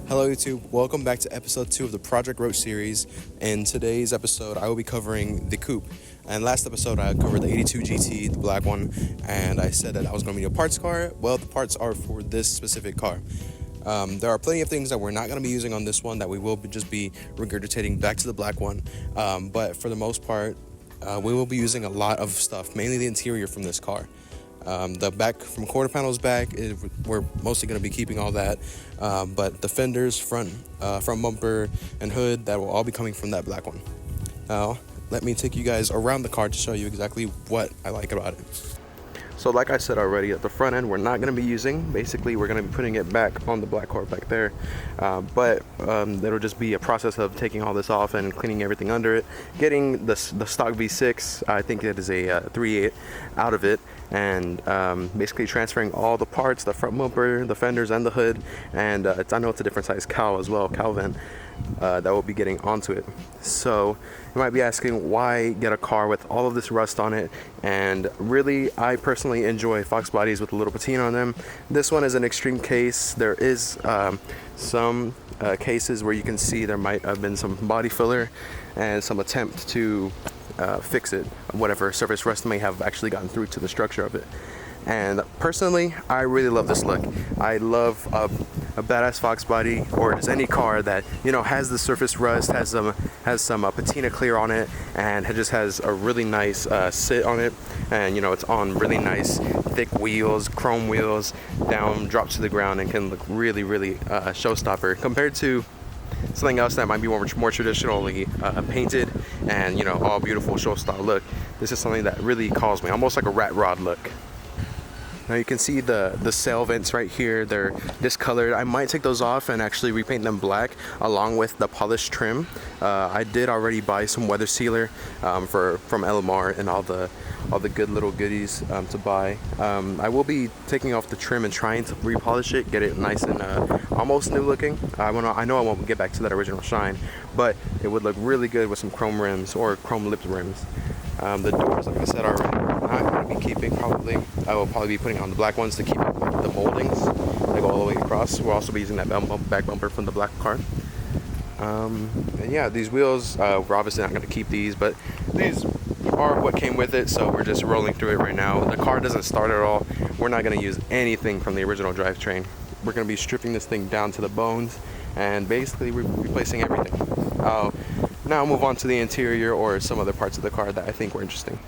Hello YouTube, welcome back to episode 2 of the Project Roach series. In today's episode, I will be covering the Coupe. And last episode, I covered the 82 GT, the black one, and I said that I was going to be a parts car. Well, the parts are for this specific car. There are plenty of things that we're not going to be using on this one that we will just be regurgitating back to the black one. But for the most part, we will be using a lot of stuff, mainly the interior from this car. The back from quarter panels back, we're mostly going to be keeping all that, but the fenders, front bumper and hood, that will all be coming from that black one. Now let me take you guys around the car to show you exactly what I like about it. So like I said already, at the front end we're not going to be using. Basically we're going to be putting it back on the black car back there, but it'll just be a process of taking all this off and cleaning everything under it, getting the stock V6, I think it is a 3.8, out of it, and basically transferring all the parts, the front bumper, the fenders, and the hood, and I know it's a different size cowl as well, cowl vent, that will be getting onto it. So you might be asking, why get a car with all of this rust on it? And really, I personally enjoy Fox bodies with a little patina on them. This one is an extreme case. There is some cases where you can see there might have been some body filler and some attempt to fix it, whatever surface rust may have actually gotten through to the structure of it. And personally, I really love this look. I love a badass Fox body, or just any car that, you know, has the surface rust, has some patina clear on it, and it just has a really nice sit on it, and you know, it's on really nice thick wheels, chrome wheels, down, drop to the ground, and can look really showstopper compared to something else that might be more traditionally painted and, you know, all beautiful show style look. This is something that really calls me, almost like a rat rod look. Now you can see the sail vents right here. They're discolored. I might take those off and actually repaint them black along with the polished trim. I did already buy some weather sealer from LMR and all the good little goodies to buy. I will be taking off the trim and trying to repolish it, get it nice and almost new looking. I know I won't get back to that original shine, but it would look really good with some chrome rims or chrome lipped rims. The doors, like I said already, I'm not going to be keeping probably. I will probably be putting on the black ones to keep up the moldings that go all the way across. We'll also be using that back bumper from the black car. And yeah, these wheels, we're obviously not going to keep these, but these are what came with it, so we're just rolling through it right now. The car doesn't start at all. We're not going to use anything from the original drivetrain. We're going to be stripping this thing down to the bones and basically replacing everything. Now move on to the interior or some other parts of the car that I think were interesting.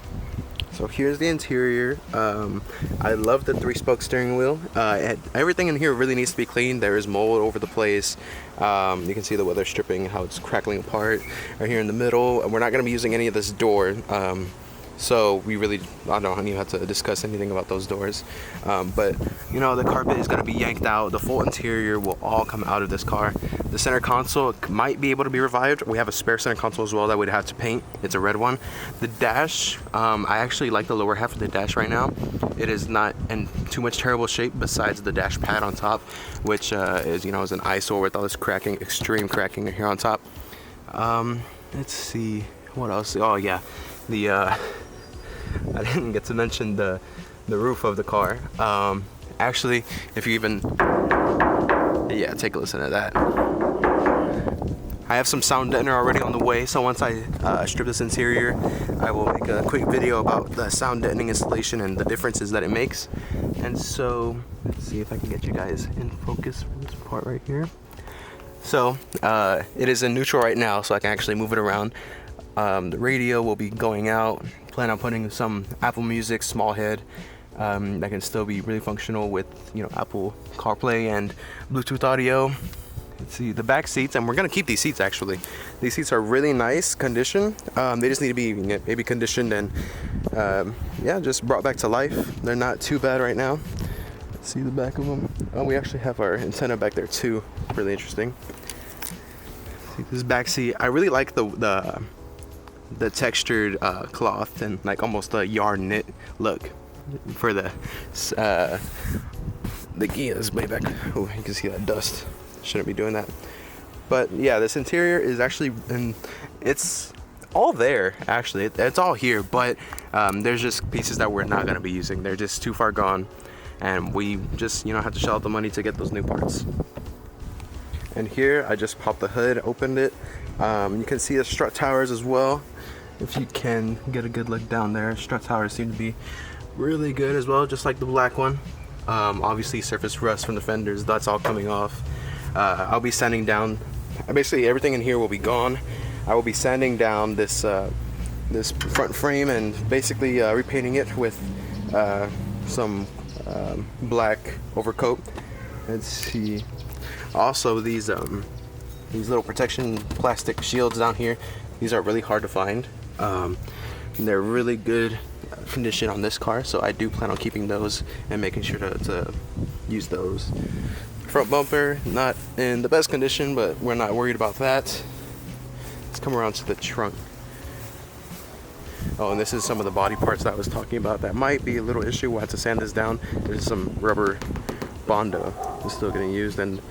So here's the interior. I love the 3-spoke steering wheel. Everything in here really needs to be cleaned. There is mold over the place. You can see the weather stripping, how it's crackling apart right here in the middle. And we're not going to be using any of this door. So we really, I don't even have to discuss anything about those doors. But you know, the carpet is going to be yanked out. The full interior will all come out of this car. The center console might be able to be revived. We have a spare center console as well that we'd have to paint. It's a red one. The dash, I actually like the lower half of the dash right now. It is not in too much terrible shape besides the dash pad on top, which is, you know, is an eyesore with all this cracking, extreme cracking here on top. Let's see what else. Oh yeah, I didn't get to mention the roof of the car. Actually, if you even, yeah, take a listen to that. I have some sound deadener already on the way, so once I strip this interior, I will make a quick video about the sound deadening installation and the differences that it makes. And so, let's see if I can get you guys in focus from this part right here. So, it is in neutral right now, so I can actually move it around. The radio will be going out. Plan on putting some Apple Music small head that can still be really functional with, you know, Apple CarPlay and Bluetooth audio. Let's see the back seats, and we're gonna keep these seats. Actually, these seats are really nice condition. They just need to be maybe conditioned and yeah, just brought back to life. They're not too bad right now. See the back of them. Oh, we actually have our antenna back there too. Really interesting. See this back seat. I really like the textured cloth and like almost a yarn knit look for the gears way back. Oh, you can see that dust. Shouldn't be doing that. But yeah, this interior is actually, and it's all there actually. It's all here, but there's just pieces that we're not going to be using. They're just too far gone, and we just, you know, have to shell out the money to get those new parts. And here I just popped the hood, opened it. You can see the strut towers as well. If you can get a good look down there, strut towers seem to be really good as well, just like the black one. Obviously surface rust from the fenders, that's all coming off. I'll be sanding down, basically everything in here will be gone. I will be sanding down this this front frame and basically repainting it with some black overcoat. Let's see. Also, these little protection plastic shields down here, these are really hard to find. They're really good condition on this car, so I do plan on keeping those and making sure to use those. Front bumper, not in the best condition, but we're not worried about that. Let's come around to the trunk. Oh, and this is some of the body parts that I was talking about that might be a little issue. We'll have to sand this down. There's some rubber Bondo that's still getting used, and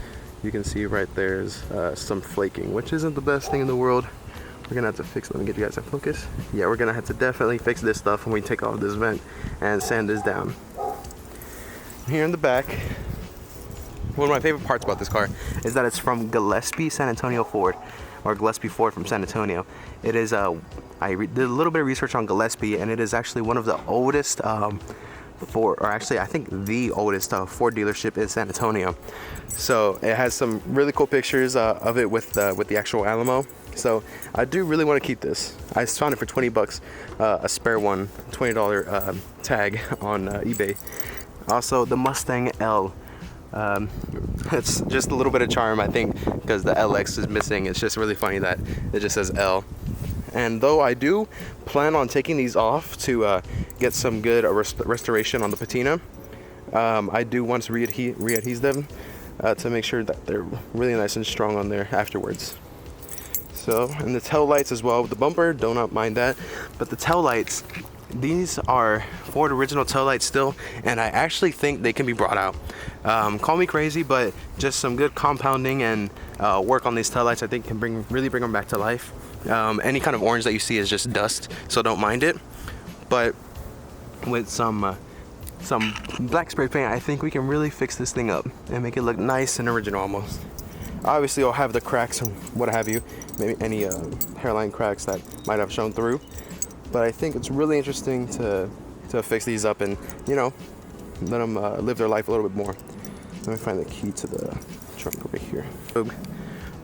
you can see right there's some flaking, which isn't the best thing in the world. We're gonna have to fix, let me get you guys a focus. Yeah, we're gonna have to definitely fix this stuff when we take off this vent and sand this down. Here in the back, one of my favorite parts about this car is that it's from Gillespie San Antonio Ford, or Gillespie Ford from San Antonio. It is, I did a little bit of research on Gillespie, and it is actually one of the oldest Ford, or actually I think the oldest Ford dealership in San Antonio. So it has some really cool pictures of it with the actual Alamo. So I do really want to keep this. I found it for 20 bucks, a spare one, $20 tag on eBay. Also the Mustang L. It's just a little bit of charm, I think, because the LX is missing. It's just really funny that it just says L. And though I do plan on taking these off to get some good restoration on the patina, I do want to readhese them to make sure that they're really nice and strong on there afterwards. So, and the tail lights as well with the bumper, do not mind that. But the tail lights, these are Ford original tail lights still, and I actually think they can be brought out. Call me crazy, but just some good compounding and work on these tail lights I think can really bring them back to life. Any kind of orange that you see is just dust, so don't mind it. But with some black spray paint, I think we can really fix this thing up and make it look nice and original almost. Obviously I'll have the cracks and what have you, maybe any hairline cracks that might have shown through, but I think it's really interesting to fix these up and, you know, let them live their life a little bit more. Let me find the key to the trunk over here.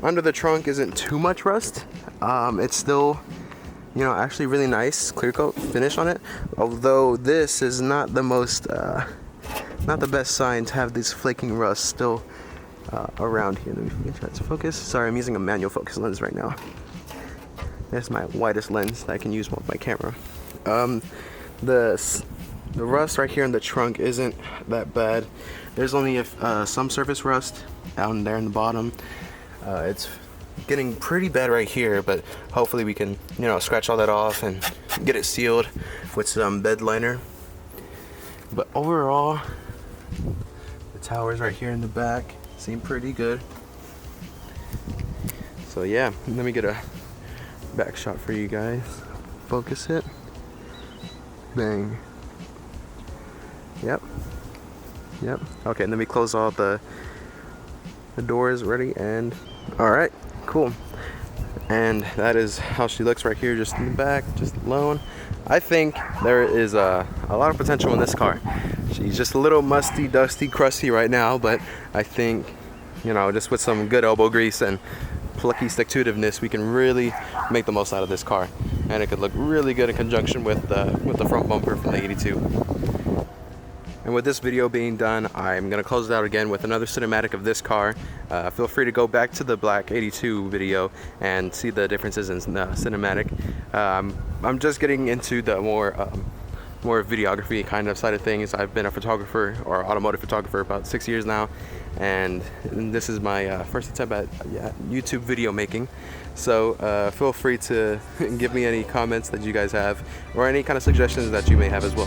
Under the trunk isn't too much rust. It's still, you know, actually really nice clear coat finish on it, although this is not the most not the best sign to have this flaking rust still around here. Let me get that to focus. Sorry, I'm using a manual focus lens right now. That's my widest lens that I can use with my camera. The rust right here in the trunk isn't that bad. There's only some surface rust down there in the bottom. It's getting pretty bad right here, but hopefully we can, you know, scratch all that off and get it sealed with some bed liner. But overall, the towers right here in the back seem pretty good. So yeah, let me get a back shot for you guys. Focus it. Bang. Yep. Okay, let me close all the doors ready, and all right, cool. And that is how she looks right here, just in the back, just alone. I think there is a lot of potential in this car. She's just a little musty, dusty, crusty right now, but I think, you know, just with some good elbow grease and plucky stick-to-itiveness, we can really make the most out of this car, and it could look really good in conjunction with the front bumper from the 82. And with this video being done, I'm going to close it out again with another cinematic of this car. Feel free to go back to the black 82 video and see the differences in the cinematic. I'm just getting into the more videography kind of side of things. I've been a photographer, or automotive photographer, about 6 years now, and this is my first attempt at YouTube video making. So feel free to give me any comments that you guys have, or any kind of suggestions that you may have as well.